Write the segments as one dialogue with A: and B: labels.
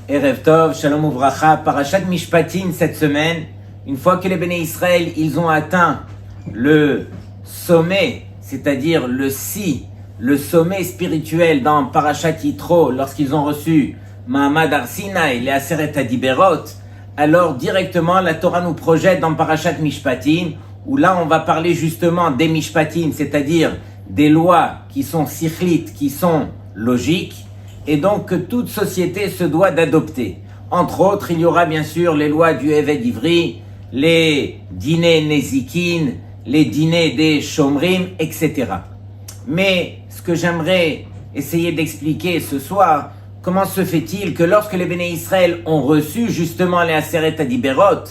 A: Erev Tov, Shalom Uvracha, Parashat Mishpatim cette semaine, une fois que les Béné Israël, ils ont atteint le sommet, c'est-à-dire le sommet spirituel dans Parashat Yitro, lorsqu'ils ont reçu Mahamad Har Sinai, les Aseret Adiberot, alors directement la Torah nous projette dans Parashat Mishpatim, où là on va parler justement des Mishpatim, c'est-à-dire des lois qui sont sikhlites, qui sont logiques, et donc que toute société se doit d'adopter. Entre autres, il y aura bien sûr les lois du Eved Ivri, les dîners Nezikin, les dîners des Shomrim, etc. Mais ce que j'aimerais essayer d'expliquer ce soir, comment se fait-il que lorsque les Béné Israël ont reçu justement les Aseret Adiberot,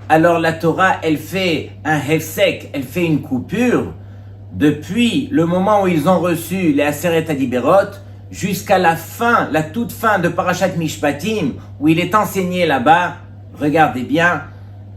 A: alors la Torah, elle fait un hefsek, elle fait une coupure, depuis le moment où ils ont reçu les Aseret Adiberot, jusqu'à la fin, la toute fin de Parashat Mishpatim, où il est enseigné là-bas, regardez bien,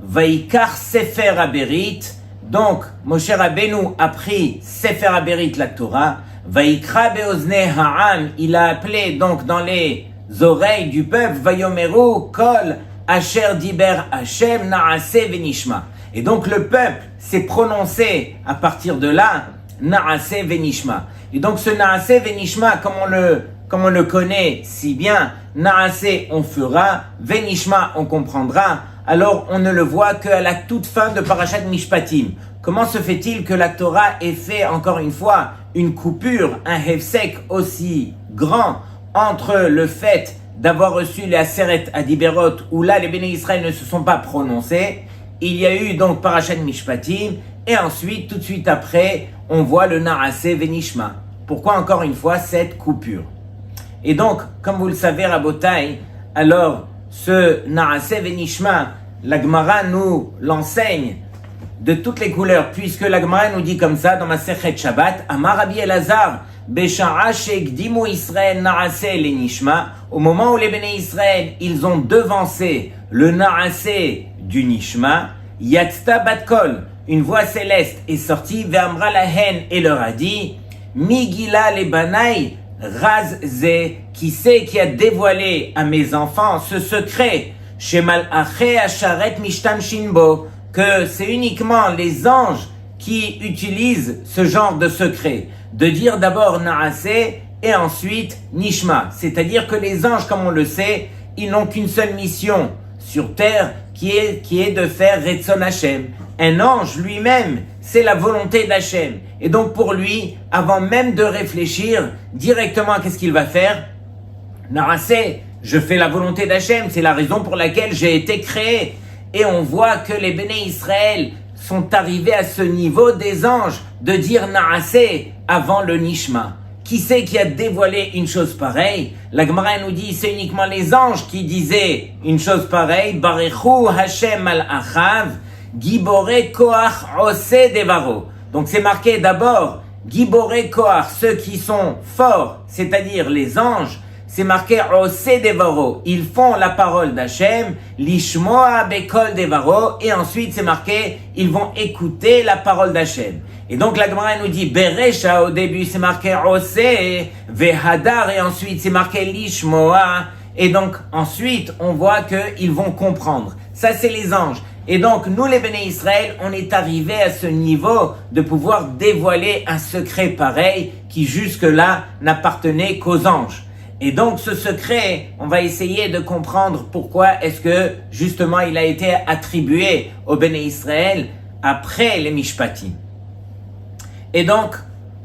A: Vaikar Sefer Aberit, donc Moshe Rabbeinu a pris Sefer Aberit, la Torah, Vaikra Beozne Ha'am, il a appelé donc dans les oreilles du peuple, Vayomeru Kol Asher Diber Hashem Naase Venishma. Et donc le peuple s'est prononcé à partir de là, Naase Venishma. Et donc ce Naase Venishma, comme on le connaît si bien, Naase on fera, Venishma on comprendra, alors on ne le voit qu'à la toute fin de Parashat Mishpatim. Comment se fait-il que la Torah ait fait encore une fois une coupure, un hefsek aussi grand entre le fait d'avoir reçu les Aseret Adiberot, où là les Béné Israël ne se sont pas prononcés, il y a eu donc Parashat Mishpatim, et ensuite, tout de suite après, on voit le Naase Venishma. Pourquoi encore une fois cette coupure? Et donc, comme vous le savez, Rabotai, alors ce Naase Venishma, la Gemara nous l'enseigne de toutes les couleurs, puisque la Gemara nous dit comme ça dans Masechet Shabbat, Amar Rabbi Elazar, Beshara Shekdimu Israël Naase Lenishma, au moment où les Béné Israël, ils ont devancé le Naase du Nishma, Yatzta Batkol, une voix céleste est sortie, Ve'amra lahen, et leur a dit, Migila le Banai Raz Ze, qui c'est qui a dévoilé à mes enfants ce secret, Shemal Ache Asharet Mishtam Shinbo, que c'est uniquement les anges qui utilisent ce genre de secret, de dire d'abord Naase et ensuite Nishma, c'est-à-dire que les anges, comme on le sait, ils n'ont qu'une seule mission sur terre, qui est de faire Retzon Hashem. Un ange lui-même, c'est la volonté d'Hachem. Et donc pour lui, avant même de réfléchir directement à qu'est-ce qu'il va faire, Naase, je fais la volonté d'Hachem, c'est la raison pour laquelle j'ai été créé. Et on voit que les Béné Israël sont arrivés à ce niveau des anges, de dire Naase avant le Nishma. Qui c'est qui a dévoilé une chose pareille? La Gemara nous dit, c'est uniquement les anges qui disaient une chose pareille. Barechu Hashem al-Achav, Gibore Koach Ose Devaro. Donc c'est marqué d'abord, Gibore Koach, ceux qui sont forts, c'est-à-dire les anges, c'est marqué Ose Devaro. Ils font la parole d'Hachem, Lishmoa Bekol Devaro, et ensuite c'est marqué, ils vont écouter la parole d'Hachem. Et donc la Gemara nous dit Beresha, au début c'est marqué Ose, Vehadar, et ensuite c'est marqué Lishmoa, et donc ensuite on voit qu'ils vont comprendre. Ça c'est les anges. Et donc nous les Béné Israël, on est arrivés à ce niveau de pouvoir dévoiler un secret pareil qui jusque-là n'appartenait qu'aux anges. Et donc ce secret, on va essayer de comprendre pourquoi est-ce que justement il a été attribué aux Béné Israël après les Mishpatim. Et donc,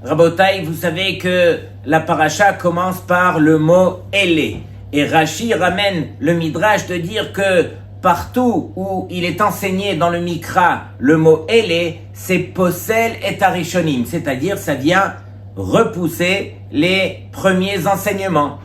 A: Rabotai, vous savez que la paracha commence par le mot « Ele ». Et Rashi ramène le Midrash de dire que partout où il est enseigné dans le Mikra, le mot « Ele », c'est « Posel et Arishonim », c'est-à-dire ça vient repousser les premiers enseignements.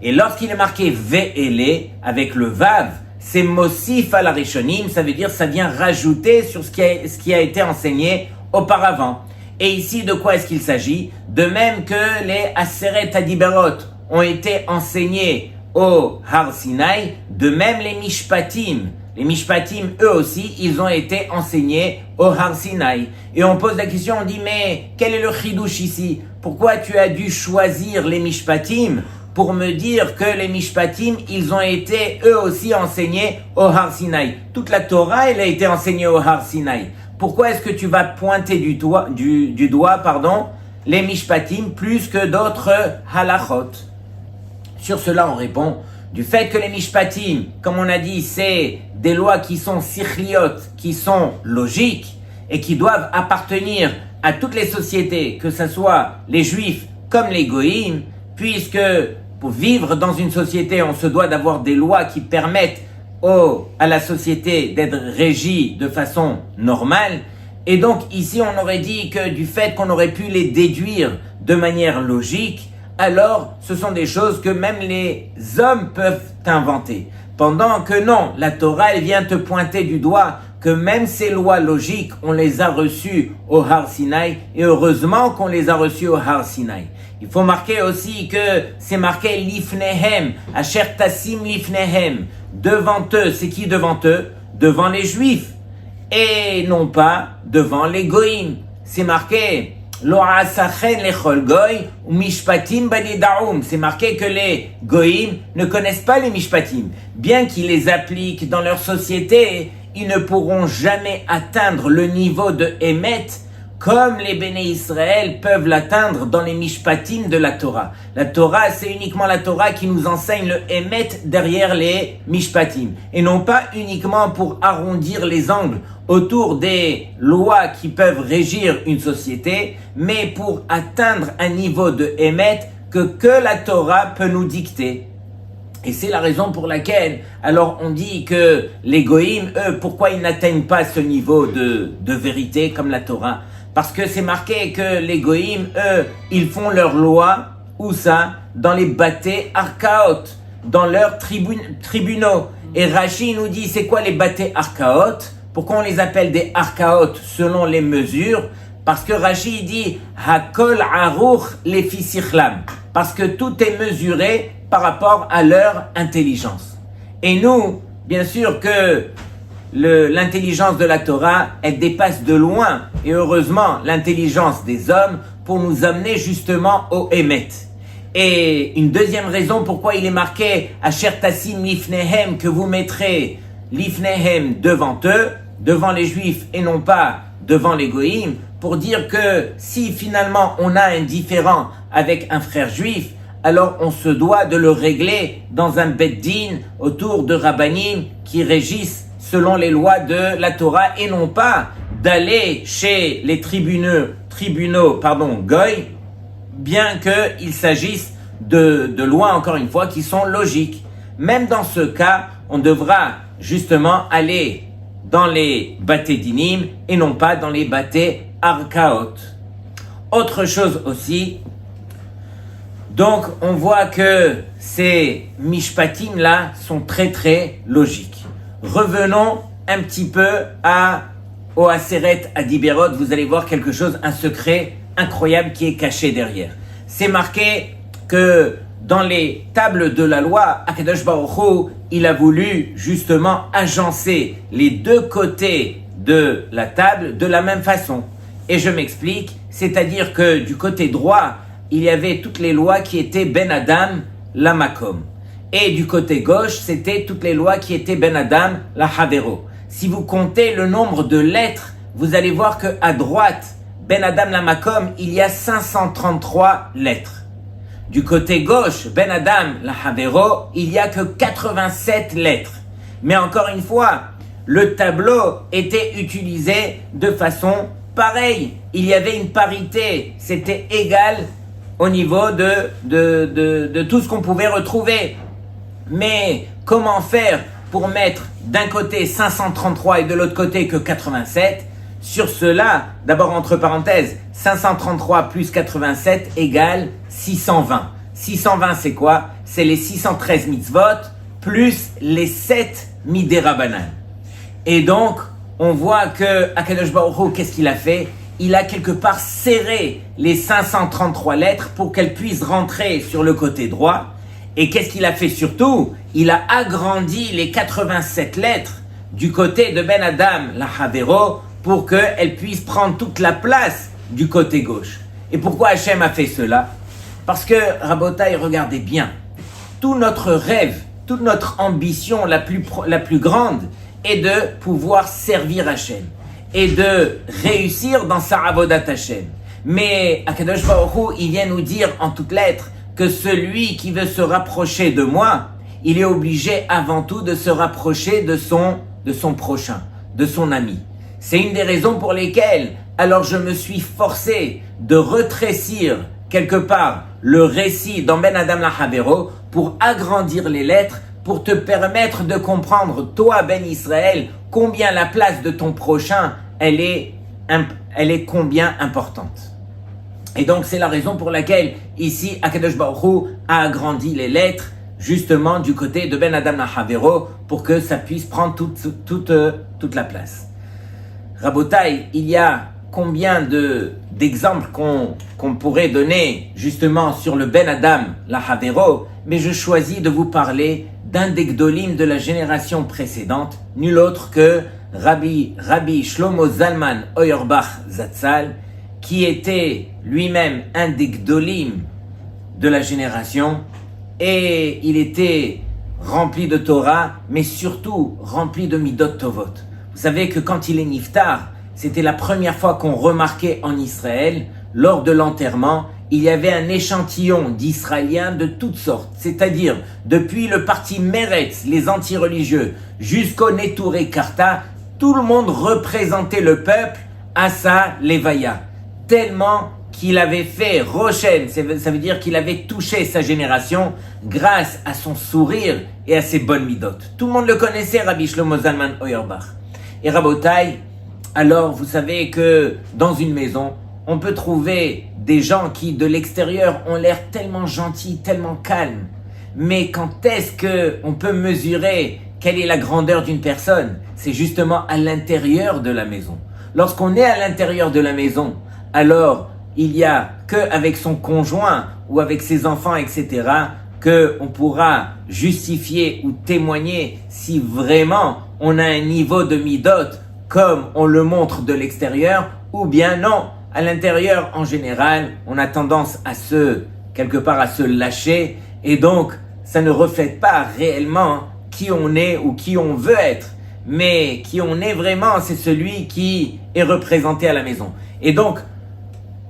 A: Et lorsqu'il est marqué « Ve'ele » avec le « Vav », c'est « Mosif al Arishonim », ça veut dire ça vient rajouter sur ce qui a été enseigné auparavant. Et ici, de quoi est-ce qu'il s'agit? De même que les Aseret Adiberot ont été enseignés au Har Sinai, de même les Mishpatim. Les Mishpatim, eux aussi, ils ont été enseignés au Har Sinai. Et on pose la question, on dit, mais quel est le chidouche ici? Pourquoi tu as dû choisir les Mishpatim pour me dire que les Mishpatim, ils ont été eux aussi enseignés au Har Sinaï. Toute la Torah, elle a été enseignée au Har Sinaï. Pourquoi est-ce que tu vas pointer du doigt, les Mishpatim plus que d'autres halachot? Sur cela, on répond, du fait que les Mishpatim, comme on a dit, c'est des lois qui sont sichliot, qui sont logiques et qui doivent appartenir à toutes les sociétés, que ce soit les Juifs comme les Goïm, puisque pour vivre dans une société, on se doit d'avoir des lois qui permettent à la société d'être régie de façon normale. Et donc ici, on aurait dit que du fait qu'on aurait pu les déduire de manière logique, alors ce sont des choses que même les hommes peuvent inventer. Pendant que non, la Torah, elle vient te pointer du doigt que même ces lois logiques, on les a reçues au Har Sinaï, et heureusement qu'on les a reçues au Har Sinaï. Il faut marquer aussi que c'est marqué Lifnehem, Asher Tassim Lifnehem. Devant eux, c'est qui devant eux? Devant les Juifs, et non pas devant les Goïm. C'est marqué Lo asachen lechol goy ou mishpatim banidaum. C'est marqué que les Goïm ne connaissent pas les Mishpatim. Bien qu'ils les appliquent dans leur société, ils ne pourront jamais atteindre le niveau de Emet comme les Béné Israël peuvent l'atteindre dans les Mishpatim de la Torah. La Torah, c'est uniquement la Torah qui nous enseigne le Emet derrière les Mishpatim. Et non pas uniquement pour arrondir les angles autour des lois qui peuvent régir une société, mais pour atteindre un niveau de Emet que la Torah peut nous dicter. Et c'est la raison pour laquelle, alors on dit que les Goïm, eux, pourquoi ils n'atteignent pas ce niveau de vérité comme la Torah? Parce que c'est marqué que les Goïm, eux, ils font leurs lois, où ça? Dans les batés archaot, dans leurs tribunaux. Et Rashi nous dit, c'est quoi les batés archaot? Pourquoi on les appelle des archaot selon les mesures? Parce que Rashi dit, Hakol aruch lefi sichlam. Parce que tout est mesuré par rapport à leur intelligence. Et nous, bien sûr que l'intelligence de la Torah, elle dépasse de loin, et heureusement, l'intelligence des hommes pour nous amener justement au Emet. Et une deuxième raison pourquoi il est marqué Asher Tassim Lifnehem, que vous mettrez Lifnehem devant eux, devant les Juifs et non pas devant les Goïm, pour dire que si finalement on a un différend avec un frère juif, alors on se doit de le régler dans un Beddin autour de Rabbanim qui régissent selon les lois de la Torah et non pas d'aller chez les tribunaux Goy, bien qu'il s'agisse de lois, encore une fois, qui sont logiques. Même dans ce cas, on devra justement aller dans les batés dinim et non pas dans les batés archaot. Autre chose aussi, donc on voit que ces mishpatim là sont très très logiques. Revenons un petit peu au Aseret Adiberot, vous allez voir quelque chose, un secret incroyable qui est caché derrière. C'est marqué que dans les tables de la loi, Akadosh Baruch Hu, il a voulu justement agencer les deux côtés de la table de la même façon. Et je m'explique, c'est-à-dire que du côté droit, il y avait toutes les lois qui étaient Ben Adam, la Makom. Et du côté gauche, c'était toutes les lois qui étaient Ben Adam, la Havero. Si vous comptez le nombre de lettres, vous allez voir que à droite, Ben Adam, la Makom, il y a 533 lettres. Du côté gauche, Ben Adam, la Havero, il y a que 87 lettres. Mais encore une fois, le tableau était utilisé de façon pareille. Il y avait une parité, c'était égal au niveau de tout ce qu'on pouvait retrouver. Mais comment faire pour mettre d'un côté 533 et de l'autre côté que 87? Sur cela, d'abord entre parenthèses, 533 plus 87 égale 620. 620 c'est quoi? C'est les 613 mitzvot plus les 7 midei Rabbanan. Et donc, on voit que Akadosh Baruch Hu, qu'est-ce qu'il a fait? Il a quelque part serré les 533 lettres pour qu'elles puissent rentrer sur le côté droit. Et qu'est-ce qu'il a fait surtout? Il a agrandi les 87 lettres du côté de Ben Adam, la Havero, pour qu'elles puissent prendre toute la place du côté gauche. Et pourquoi Hachem a fait cela? Parce que, Rabotai, regardez bien, tout notre rêve, toute notre ambition la plus grande est de pouvoir servir Hachem et de réussir dans sa avodat Hachem. Mais Akadosh Baruch Hu, il vient nous dire en toutes lettres que celui qui veut se rapprocher de moi, il est obligé avant tout de se rapprocher de son prochain, de son ami. C'est une des raisons pour lesquelles, alors je me suis forcé de retrécir quelque part le récit dans Ben Adam Lahavero pour agrandir les lettres, pour te permettre de comprendre, toi Ben Israël, combien la place de ton prochain, elle est combien importante. Et donc c'est la raison pour laquelle ici Akadosh Baruch Hu a agrandi les lettres justement du côté de Ben Adam Lahavero pour que ça puisse prendre toute la place. Rabotai, il y a combien d'exemples qu'on pourrait donner justement sur le Ben Adam Lahavero, mais je choisis de vous parler d'un des Gdolim de la génération précédente, nul autre que Rabbi Shlomo Zalman Auerbach Zatzal, qui était lui-même un des Gdolim de la génération, et il était rempli de Torah, mais surtout rempli de Midot Tovot. Vous savez que quand il est niftar, c'était la première fois qu'on remarquait en Israël, lors de l'enterrement, il y avait un échantillon d'Israéliens de toutes sortes, c'est-à-dire depuis le parti Meretz, les anti-religieux, jusqu'au Neturei Karta, tout le monde représentait le peuple à sa Levaya, tellement qu'il avait fait Roshen, ça veut dire qu'il avait touché sa génération grâce à son sourire et à ses bonnes midot. Tout le monde le connaissait, Rabbi Shlomo Zalman Auerbach. Et Rabotai, alors vous savez que dans une maison, on peut trouver des gens qui de l'extérieur ont l'air tellement gentils, tellement calmes. Mais quand est-ce qu'on peut mesurer quelle est la grandeur d'une personne? C'est justement à l'intérieur de la maison. Lorsqu'on est à l'intérieur de la maison, alors il n'y a qu'avec son conjoint ou avec ses enfants, etc., qu'on pourra justifier ou témoigner si vraiment on a un niveau de midot comme on le montre de l'extérieur, ou bien non. À l'intérieur, en général, on a tendance à quelque part à se lâcher, et donc ça ne reflète pas réellement qui on est ou qui on veut être, mais qui on est vraiment, c'est celui qui est représenté à la maison. Et donc,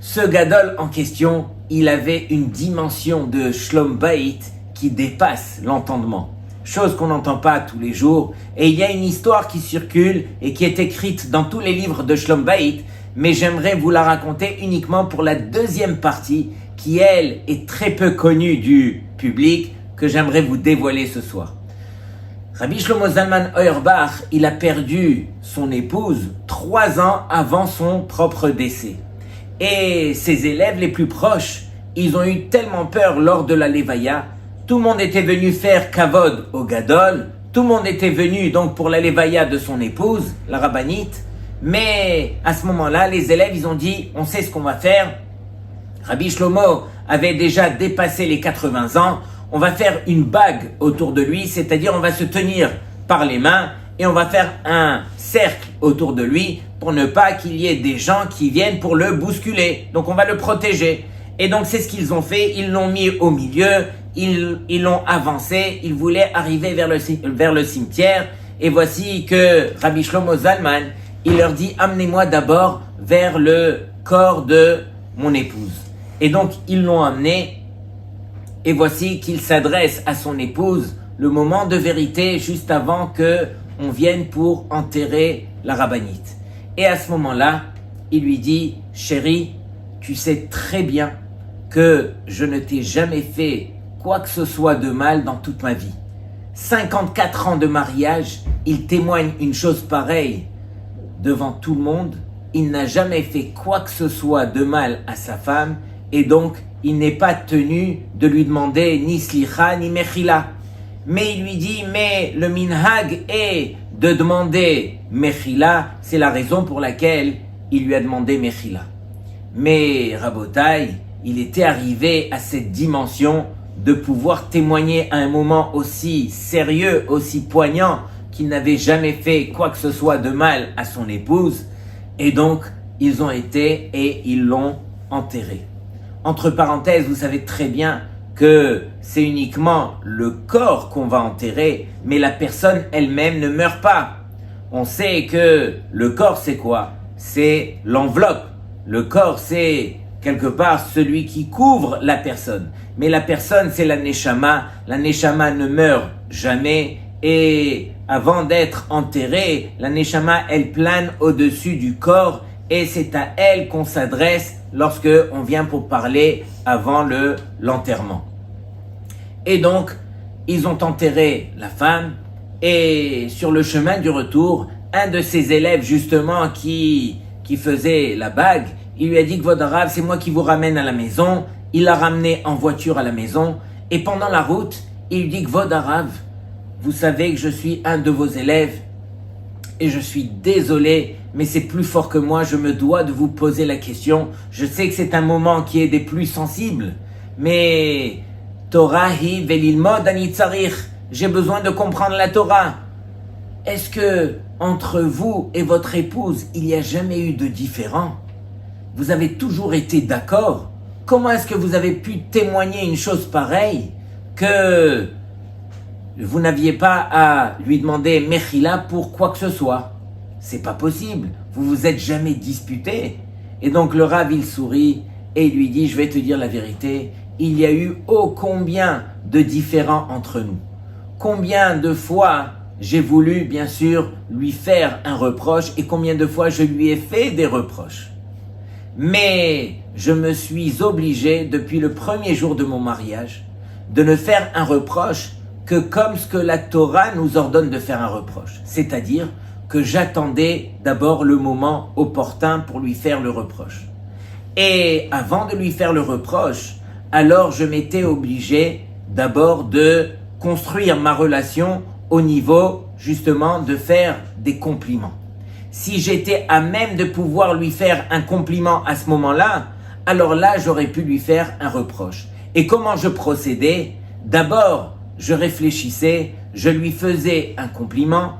A: ce gadol en question, il avait une dimension de Shlom Bayit qui dépasse l'entendement. Chose qu'on n'entend pas tous les jours. Et il y a une histoire qui circule et qui est écrite dans tous les livres de Shlom Bayit, mais j'aimerais vous la raconter uniquement pour la deuxième partie, qui elle est très peu connue du public, que j'aimerais vous dévoiler ce soir. Rabbi Shlomo Zalman Auerbach, il a perdu son épouse 3 ans avant son propre décès. Et ses élèves les plus proches, ils ont eu tellement peur lors de la Levaya. Tout le monde était venu faire kavod au gadol. Tout le monde était venu donc pour la Levaya de son épouse, la rabbinite. Mais à ce moment-là, les élèves, ils ont dit, on sait ce qu'on va faire. Rabbi Shlomo avait déjà dépassé les 80 ans. On va faire une bague autour de lui, c'est-à-dire on va se tenir par les mains et on va faire un cercle autour de lui pour ne pas qu'il y ait des gens qui viennent pour le bousculer. Donc on va le protéger. Et donc c'est ce qu'ils ont fait, ils l'ont mis au milieu, ils l'ont avancé, ils voulaient arriver vers le cimetière. Et voici que Rabbi Shlomo Zalman, il leur dit, amenez-moi d'abord vers le corps de mon épouse. Et donc ils l'ont amené, et voici qu'il s'adresse à son épouse, le moment de vérité juste avant que on vienne pour enterrer la rabbinite. Et à ce moment-là, il lui dit, chérie, tu sais très bien que je ne t'ai jamais fait quoi que ce soit de mal dans toute ma vie. 54 ans de mariage, il témoigne une chose pareille devant tout le monde. Il n'a jamais fait quoi que ce soit de mal à sa femme, et donc il n'est pas tenu de lui demander ni slicha ni mechila. Mais il lui dit, mais le minhag est de demander mechila, c'est la raison pour laquelle il lui a demandé mechila. Mais Rabotai, il était arrivé à cette dimension de pouvoir témoigner à un moment aussi sérieux, aussi poignant, qu'il n'avait jamais fait quoi que ce soit de mal à son épouse, et donc ils ont été et ils l'ont enterré. Entre parenthèses, vous savez très bien que c'est uniquement le corps qu'on va enterrer, mais la personne elle-même ne meurt pas. On sait que le corps c'est quoi? C'est l'enveloppe. Le corps c'est quelque part celui qui couvre la personne. Mais la personne c'est la neshama. La neshama ne meurt jamais et avant d'être enterrée, la neshama elle plane au-dessus du corps et c'est à elle qu'on s'adresse lorsque on vient pour parler avant l'enterrement. Et donc, ils ont enterré la femme et sur le chemin du retour, un de ses élèves justement qui faisait la bague, il lui a dit que Kvod Harav, c'est moi qui vous ramène à la maison. Il l'a ramené en voiture à la maison et pendant la route, il lui dit que Kvod Harav, vous savez que je suis un de vos élèves et je suis désolé, mais c'est plus fort que moi, je me dois de vous poser la question. Je sais que c'est un moment qui est des plus sensibles, mais Torah hi velilmod ani tzarich, j'ai besoin de comprendre la Torah. Est-ce que entre vous et votre épouse, il n'y a jamais eu de différend? Vous avez toujours été d'accord? Comment est-ce que vous avez pu témoigner une chose pareille que vous n'aviez pas à lui demander Mechila pour quoi que ce soit? C'est pas possible. Vous vous êtes jamais disputé. Et donc le Rav, il sourit et il lui dit, je vais te dire la vérité, il y a eu ô combien de différends entre nous. Combien de fois j'ai voulu, bien sûr, lui faire un reproche et combien de fois je lui ai fait des reproches. Mais je me suis obligé, depuis le premier jour de mon mariage, de ne faire un reproche que comme ce que la Torah nous ordonne de faire un reproche. C'est-à-dire que j'attendais d'abord le moment opportun pour lui faire le reproche. Et avant de lui faire le reproche, alors je m'étais obligé d'abord de construire ma relation au niveau justement de faire des compliments. Si j'étais à même de pouvoir lui faire un compliment à ce moment-là, alors là j'aurais pu lui faire un reproche. Et comment je procédais? D'abord, je réfléchissais, je lui faisais un compliment,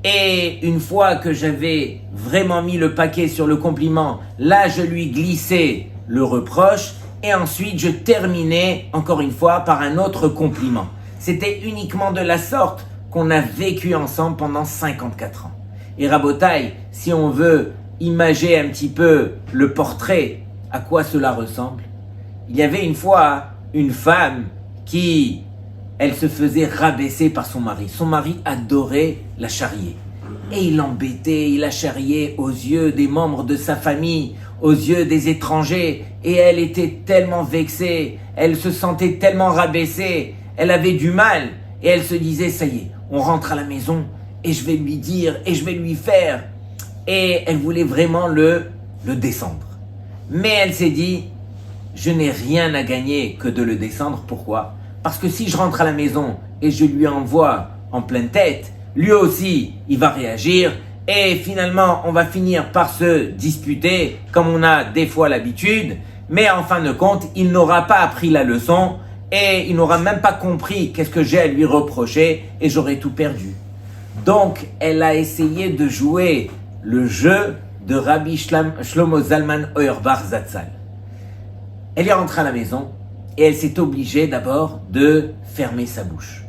A: et une fois que j'avais vraiment mis le paquet sur le compliment, là je lui glissais le reproche, et ensuite je terminais encore une fois par un autre compliment. C'était uniquement de la sorte qu'on a vécu ensemble pendant 54 ans. Et Rabotai, si on veut imager un petit peu le portrait, à quoi cela ressemble? Il y avait une fois une femme qui, elle se faisait rabaisser par son mari. Son mari adorait la charrier. Et il l'embêtait, il la charriait aux yeux des membres de sa famille, aux yeux des étrangers. Et elle était tellement vexée, elle se sentait tellement rabaissée, elle avait du mal. Et elle se disait, ça y est, on rentre à la maison et je vais lui dire et je vais lui faire. Et elle voulait vraiment le descendre. Mais elle s'est dit, je n'ai rien à gagner que de le descendre. Pourquoi? Parce que si je rentre à la maison et je lui envoie en pleine tête, lui aussi, il va réagir et finalement, on va finir par se disputer comme on a des fois l'habitude. Mais en fin de compte, il n'aura pas appris la leçon et il n'aura même pas compris qu'est-ce que j'ai à lui reprocher et j'aurai tout perdu. Donc, elle a essayé de jouer le jeu de Rabbi Shlomo Zalman Auerbach Zatzal. Elle est rentrée à la maison et elle s'est obligée d'abord de fermer sa bouche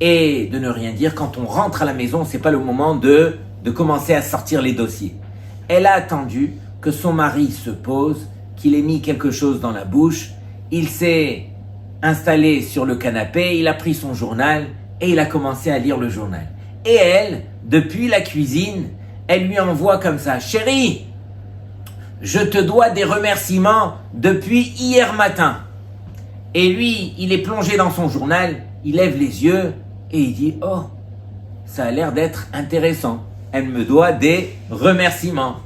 A: et de ne rien dire. Quand on rentre à la maison, c'est pas le moment de commencer à sortir les dossiers. Elle a attendu que son mari se pose, qu'il ait mis quelque chose dans la bouche. Il s'est installé sur le canapé, il a pris son journal et il a commencé à lire le journal. Et elle, depuis la cuisine, elle lui envoie comme ça, « Chérie, je te dois des remerciements depuis hier matin. » Et lui, il est plongé dans son journal, il lève les yeux et il dit, « Oh, ça a l'air d'être intéressant. Elle me doit des remerciements. »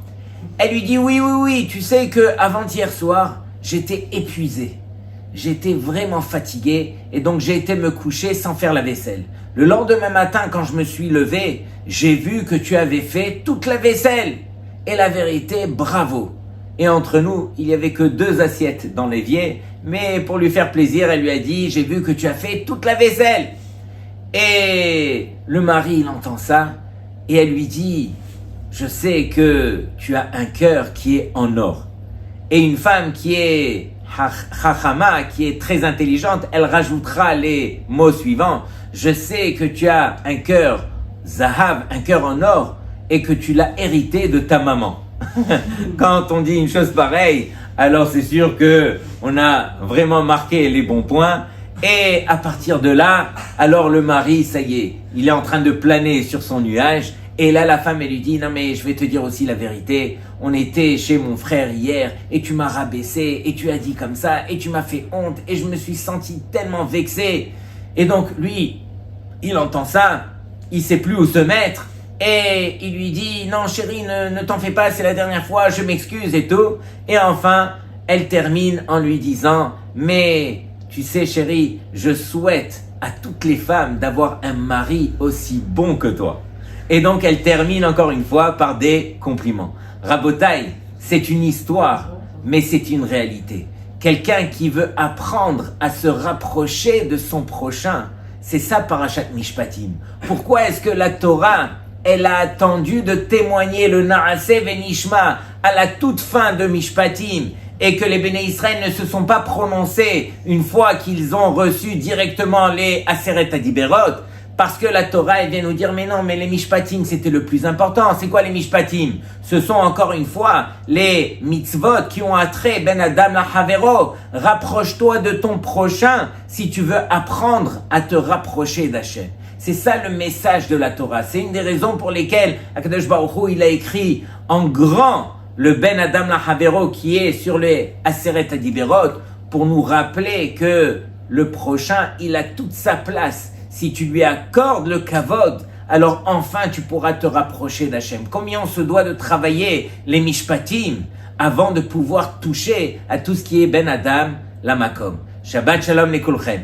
A: Elle lui dit, « Oui, tu sais que avant-hier soir, j'étais épuisé. J'étais vraiment fatigué et donc j'ai été me coucher sans faire la vaisselle. Le lendemain matin, quand je me suis levé, j'ai vu que tu avais fait toute la vaisselle. Et la vérité, bravo. » Et entre nous, il n'y avait que 2 assiettes dans l'évier, mais pour lui faire plaisir, elle lui a dit, « J'ai vu que tu as fait toute la vaisselle. » Et le mari, il entend ça, et elle lui dit, « Je sais que tu as un cœur qui est en or. » Et une femme qui est Chachama, qui est très intelligente, elle rajoutera les mots suivants. Je sais que tu as un cœur Zahav, un cœur en or, et que tu l'as hérité de ta maman. Quand on dit une chose pareille, alors c'est sûr que on a vraiment marqué les bons points. Et à partir de là, alors le mari, ça y est, il est en train de planer sur son nuage. Et là, la femme, elle lui dit, non mais je vais te dire aussi la vérité. On était chez mon frère hier et tu m'as rabaissé et tu as dit comme ça et tu m'as fait honte et je me suis senti tellement vexé. Et donc lui, il entend ça, il sait plus où se mettre et il lui dit, non chérie, ne t'en fais pas, c'est la dernière fois, je m'excuse et tout. Et enfin, elle termine en lui disant, mais tu sais chérie, je souhaite à toutes les femmes d'avoir un mari aussi bon que toi. Et donc, elle termine encore une fois par des compliments. Rabotaï, c'est une histoire, mais c'est une réalité. Quelqu'un qui veut apprendre à se rapprocher de son prochain, c'est ça Parashat Mishpatim. Pourquoi est-ce que la Torah, elle a attendu de témoigner le Naaseh Venishma à la toute fin de Mishpatim et que les Béné Israël ne se sont pas prononcés une fois qu'ils ont reçu directement les Aseret Adiberot? Parce que la Torah, elle vient nous dire, mais non, mais les mishpatim, c'était le plus important. C'est quoi les mishpatim? Ce sont encore une fois les mitzvot qui ont attrait, ben Adam la Havero. Rapproche-toi de ton prochain si tu veux apprendre à te rapprocher d'Hachem. C'est ça le message de la Torah. C'est une des raisons pour lesquelles Akadosh Baruch Hu, il a écrit en grand le ben Adam la Havero qui est sur les Aseret Adiberot pour nous rappeler que le prochain, il a toute sa place. Si tu lui accordes le kavod, alors enfin tu pourras te rapprocher d'Hachem. Combien on se doit de travailler les mishpatim avant de pouvoir toucher à tout ce qui est ben Adam, la makom. Shabbat shalom lekulchem.